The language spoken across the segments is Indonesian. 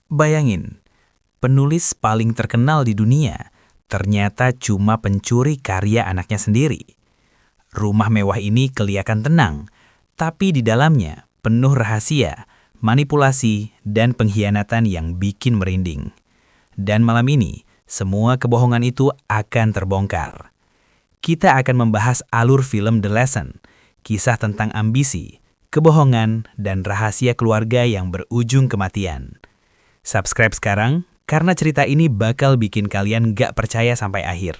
Bayangin, penulis paling terkenal di dunia ternyata cuma pencuri karya anaknya sendiri. Rumah mewah ini kelihatan tenang, tapi di dalamnya penuh rahasia, manipulasi, dan pengkhianatan yang bikin merinding. Dan malam ini, semua kebohongan itu akan terbongkar. Kita akan membahas alur film The Lesson, kisah tentang ambisi, kebohongan, dan rahasia keluarga yang berujung kematian. Subscribe sekarang, karena cerita ini bakal bikin kalian gak percaya sampai akhir.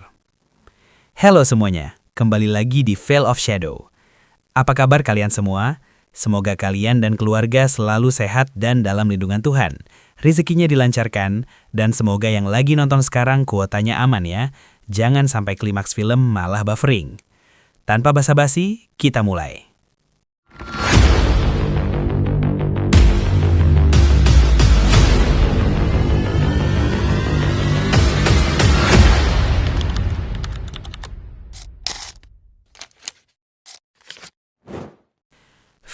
Halo semuanya, kembali lagi di Veil of Shadow. Apa kabar kalian semua? Semoga kalian dan keluarga selalu sehat dan dalam lindungan Tuhan. Rezekinya dilancarkan, dan semoga yang lagi nonton sekarang kuotanya aman ya. Jangan sampai klimaks film malah buffering. Tanpa basa-basi, kita mulai.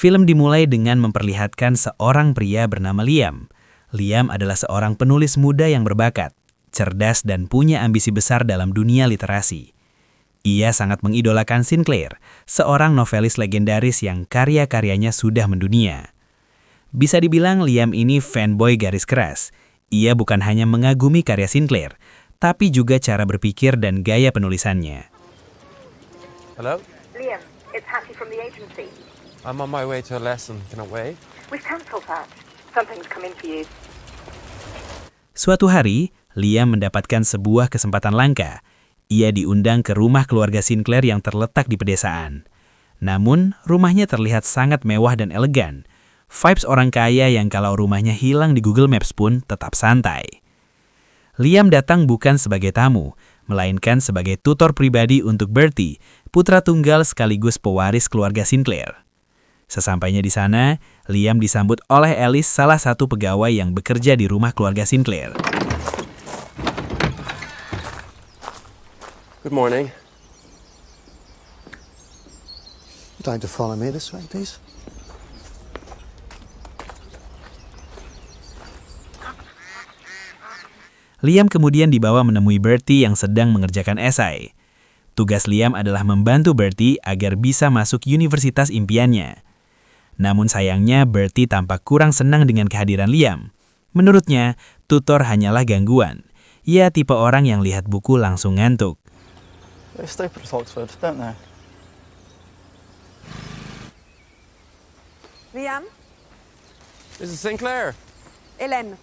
Film dimulai dengan memperlihatkan seorang pria bernama Liam. Liam adalah seorang penulis muda yang berbakat, cerdas dan punya ambisi besar dalam dunia literasi. Ia sangat mengidolakan Sinclair, seorang novelis legendaris yang karya-karyanya sudah mendunia. Bisa dibilang Liam ini fanboy garis keras. Ia bukan hanya mengagumi karya Sinclair, tapi juga cara berpikir dan gaya penulisannya. Hello? Liam, it's Hattie from the agency. I'm on my way to a lesson. Can I wait? We've cancelled that. Something's come in for you. Suatu hari, Liam mendapatkan sebuah kesempatan langka. Ia diundang ke rumah keluarga Sinclair yang terletak di pedesaan. Namun, rumahnya terlihat sangat mewah dan elegan. Vibes orang kaya yang kalau rumahnya hilang di Google Maps pun tetap santai. Liam datang bukan sebagai tamu, melainkan sebagai tutor pribadi untuk Bertie, putra tunggal sekaligus pewaris keluarga Sinclair. Sesampainya di sana, Liam disambut oleh Alice, salah satu pegawai yang bekerja di rumah keluarga Sinclair. Good morning. You'd like to follow me this way, please? Liam kemudian dibawa menemui Bertie yang sedang mengerjakan esai. Tugas Liam adalah membantu Bertie agar bisa masuk universitas impiannya. Namun sayangnya Bertie tampak kurang senang dengan kehadiran Liam. Menurutnya, tutor hanyalah gangguan. Ia tipe orang yang lihat buku langsung ngantuk. They're stupid at Oxford, don't they? Liam? This is Sinclair. Hélène.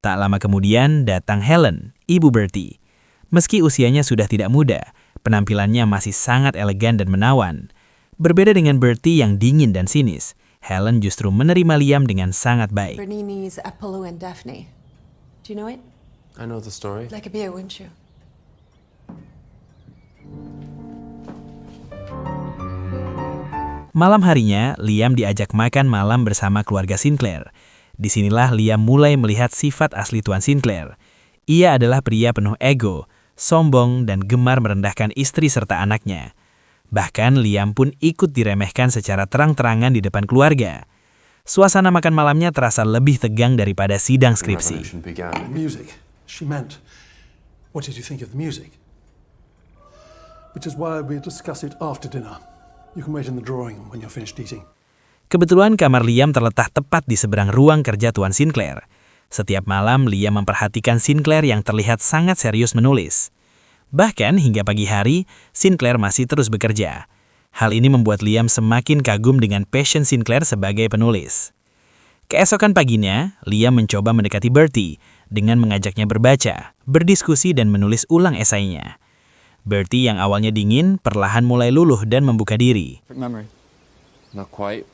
Tak lama kemudian datang Helen, ibu Bertie. Meski usianya sudah tidak muda, penampilannya masih sangat elegan dan menawan. Berbeda dengan Bertie yang dingin dan sinis, Helen justru menerima Liam dengan sangat baik. Bernini's Apollo and Daphne. Do you know it? I know the story. Like a beer, wouldn't you? Malam harinya, Liam diajak makan malam bersama keluarga Sinclair. Disinilah Liam mulai melihat sifat asli Tuan Sinclair. Ia adalah pria penuh ego, sombong, dan gemar merendahkan istri serta anaknya. Bahkan Liam pun ikut diremehkan secara terang-terangan di depan keluarga. Suasana makan malamnya terasa lebih tegang daripada sidang skripsi. Revolution began. Music. She meant, what did you think of the music? Which is why we'll discuss it after dinner. You can wait in the drawing room when you're finished eating. Kebetulan kamar Liam terletak tepat di seberang ruang kerja Tuan Sinclair. Setiap malam Liam memperhatikan Sinclair yang terlihat sangat serius menulis. Bahkan hingga pagi hari, Sinclair masih terus bekerja. Hal ini membuat Liam semakin kagum dengan passion Sinclair sebagai penulis. Keesokan paginya, Liam mencoba mendekati Bertie dengan mengajaknya berbaca, berdiskusi dan menulis ulang esainya. Bertie yang awalnya dingin, perlahan mulai luluh dan membuka diri. Memory. Not quite.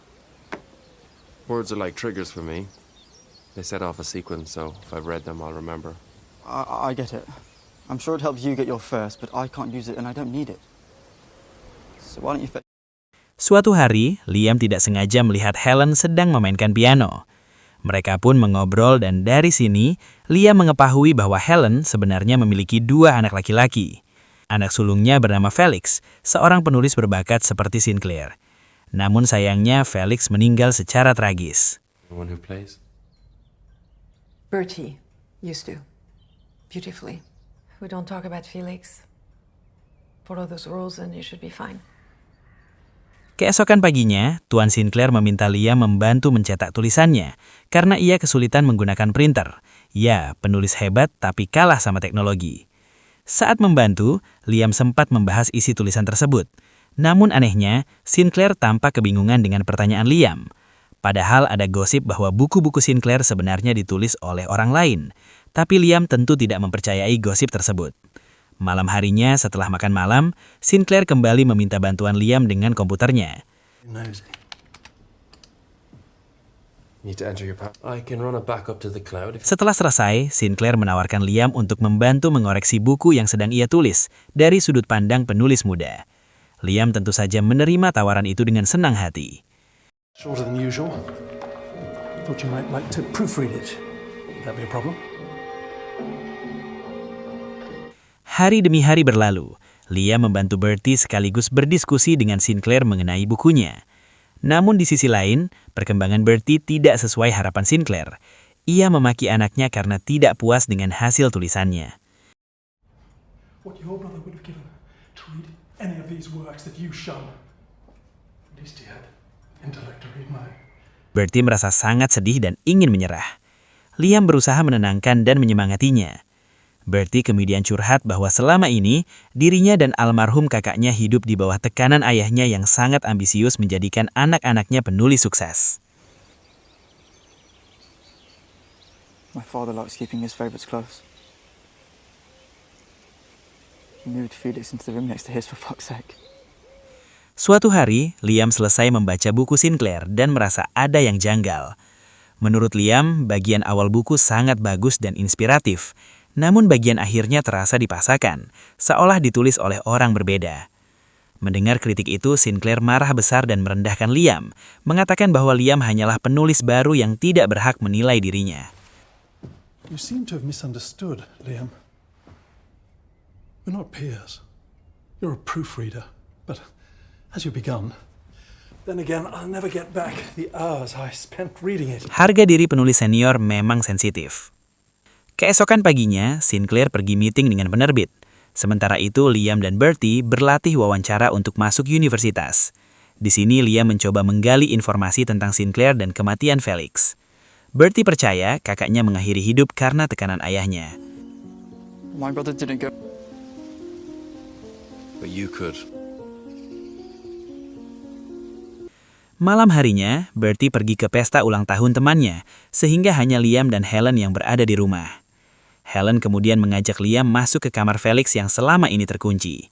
Words are like triggers for me. They set off a sequence, so if I've read them, I'll remember. I get it. I'm sure it helps you get your first, but I can't use it and I don't need it. So why don't you... Suatu hari, Liam tidak sengaja melihat Helen sedang memainkan piano. Mereka pun mengobrol dan dari sini, Liam mengetahui bahwa Helen sebenarnya memiliki dua anak laki-laki. Anak sulungnya bernama Felix, seorang penulis berbakat seperti Sinclair. Namun sayangnya Felix meninggal secara tragis. The one who plays? Bertie used to. Beautifully. We don't talk about Felix. Follow those rules and you should be fine. Keesokan paginya, Tuan Sinclair meminta Liam membantu mencetak tulisannya karena ia kesulitan menggunakan printer. Ya, penulis hebat tapi kalah sama teknologi. Saat membantu, Liam sempat membahas isi tulisan tersebut. Namun anehnya, Sinclair tampak kebingungan dengan pertanyaan Liam. Padahal ada gosip bahwa buku-buku Sinclair sebenarnya ditulis oleh orang lain. Tapi Liam tentu tidak mempercayai gosip tersebut. Malam harinya setelah makan malam, Sinclair kembali meminta bantuan Liam dengan komputernya. Nosy. Need to enter your I can run a backup to the cloud. Setelah selesai, Sinclair menawarkan Liam untuk membantu mengoreksi buku yang sedang ia tulis dari sudut pandang penulis muda. Liam tentu saja menerima tawaran itu dengan senang hati. Shorter than usual. Thought you might like to proofread it. Would that be a problem? Hari demi hari berlalu, Liam membantu Bertie sekaligus berdiskusi dengan Sinclair mengenai bukunya. Namun di sisi lain, perkembangan Bertie tidak sesuai harapan Sinclair. Ia memaki anaknya karena tidak puas dengan hasil tulisannya. What your brother would have given to read any of these works that you shown. At least he had intellect to read mine. Bertie merasa sangat sedih dan ingin menyerah. Liam berusaha menenangkan dan menyemangatinya. Bertie kemudian curhat bahwa selama ini, dirinya dan almarhum kakaknya hidup di bawah tekanan ayahnya yang sangat ambisius menjadikan anak-anaknya penulis sukses. My father likes keeping his favourites close. He moved Felix into the room next to his for fuck's sake. Suatu hari, Liam selesai membaca buku Sinclair dan merasa ada yang janggal. Menurut Liam, bagian awal buku sangat bagus dan inspiratif. Namun bagian akhirnya terasa dipaksakan, seolah ditulis oleh orang berbeda. Mendengar kritik itu, Sinclair marah besar dan merendahkan Liam, mengatakan bahwa Liam hanyalah penulis baru yang tidak berhak menilai dirinya. You seem to have misunderstood, Liam. We're not peers. You're a proofreader. But as you've begun, then again, I'll never get back the hours I spent reading it. Harga diri penulis senior memang sensitif. Keesokan paginya, Sinclair pergi meeting dengan penerbit. Sementara itu, Liam dan Bertie berlatih wawancara untuk masuk universitas. Di sini, Liam mencoba menggali informasi tentang Sinclair dan kematian Felix. Bertie percaya kakaknya mengakhiri hidup karena tekanan ayahnya. My brother didn't go. But you could. Malam harinya, Bertie pergi ke pesta ulang tahun temannya, sehingga hanya Liam dan Helen yang berada di rumah. Helen kemudian mengajak Liam masuk ke kamar Felix yang selama ini terkunci.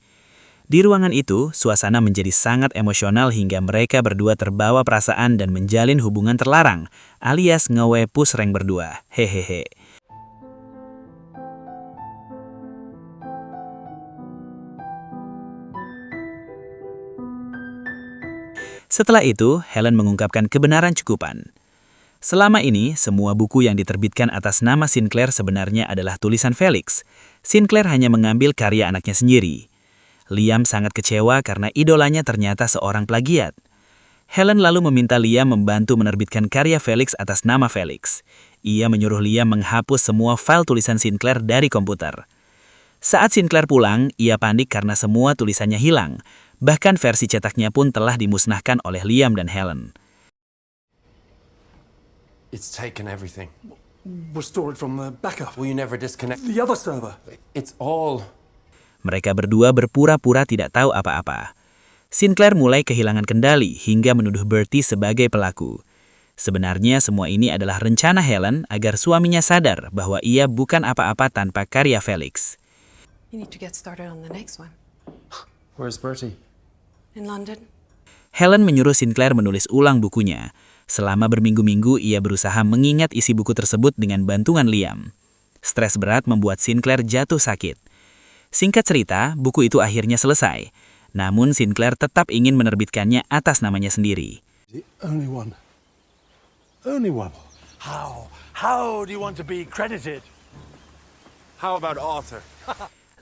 Di ruangan itu, suasana menjadi sangat emosional hingga mereka berdua terbawa perasaan dan menjalin hubungan terlarang, alias ngewe pusreng berdua. Hehehe. Setelah itu, Helen mengungkapkan kebenaran cukupan. Selama ini, semua buku yang diterbitkan atas nama Sinclair sebenarnya adalah tulisan Felix. Sinclair hanya mengambil karya anaknya sendiri. Liam sangat kecewa karena idolanya ternyata seorang plagiat. Helen lalu meminta Liam membantu menerbitkan karya Felix atas nama Felix. Ia menyuruh Liam menghapus semua file tulisan Sinclair dari komputer. Saat Sinclair pulang, ia panik karena semua tulisannya hilang. Bahkan versi cetaknya pun telah dimusnahkan oleh Liam dan Helen. It's taken everything. Restore it from the backup. Will you never disconnect? The other server. It's all... Mereka berdua berpura-pura tidak tahu apa-apa. Sinclair mulai kehilangan kendali hingga menuduh Bertie sebagai pelaku. Sebenarnya semua ini adalah rencana Helen agar suaminya sadar bahwa ia bukan apa-apa tanpa karya Felix. You need to get started on the next one. Where's Bertie? In London. Helen menyuruh Sinclair menulis ulang bukunya. Selama berminggu-minggu ia berusaha mengingat isi buku tersebut dengan bantuan Liam. Stres berat membuat Sinclair jatuh sakit. Singkat cerita, buku itu akhirnya selesai. Namun Sinclair tetap ingin menerbitkannya atas namanya sendiri. The only one. Only one. How? How do you want to be credited? How about author?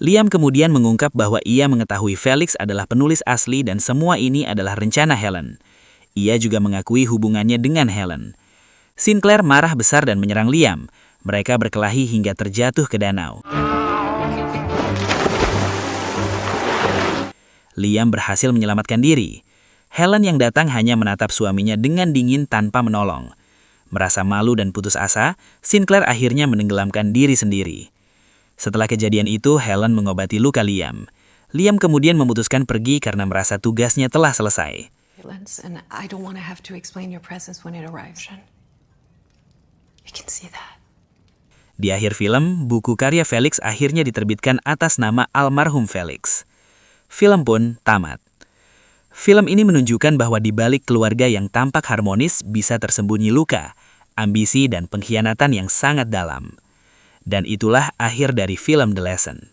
Liam kemudian mengungkap bahwa ia mengetahui Felix adalah penulis asli dan semua ini adalah rencana Helen. Ia juga mengakui hubungannya dengan Helen. Sinclair marah besar dan menyerang Liam. Mereka berkelahi hingga terjatuh ke danau. Liam berhasil menyelamatkan diri. Helen yang datang hanya menatap suaminya dengan dingin tanpa menolong. Merasa malu dan putus asa, Sinclair akhirnya menenggelamkan diri sendiri. Setelah kejadian itu, Helen mengobati luka Liam. Liam kemudian memutuskan pergi karena merasa tugasnya telah selesai. And I don't want to have to explain your presence when it arrives. You can see that. Di akhir film, buku karya Felix akhirnya diterbitkan atas nama almarhum Felix. Film pun tamat. Film ini menunjukkan bahwa di balik keluarga yang tampak harmonis bisa tersembunyi luka, ambisi, dan pengkhianatan yang sangat dalam. Dan itulah akhir dari film The Lesson.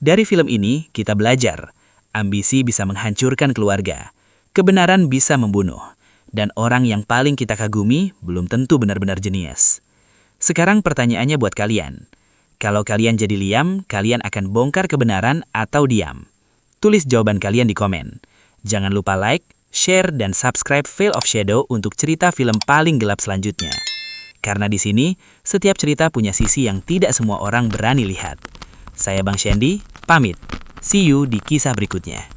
Dari film ini, kita belajar, ambisi bisa menghancurkan keluarga, kebenaran bisa membunuh, dan orang yang paling kita kagumi belum tentu benar-benar jenius. Sekarang pertanyaannya buat kalian. Kalau kalian jadi Liam, kalian akan bongkar kebenaran atau diam? Tulis jawaban kalian di komen. Jangan lupa like, share, dan subscribe Veil of Shadow untuk cerita film paling gelap selanjutnya. Karena di sini, setiap cerita punya sisi yang tidak semua orang berani lihat. Saya Bang Shandy, pamit. See you di kisah berikutnya.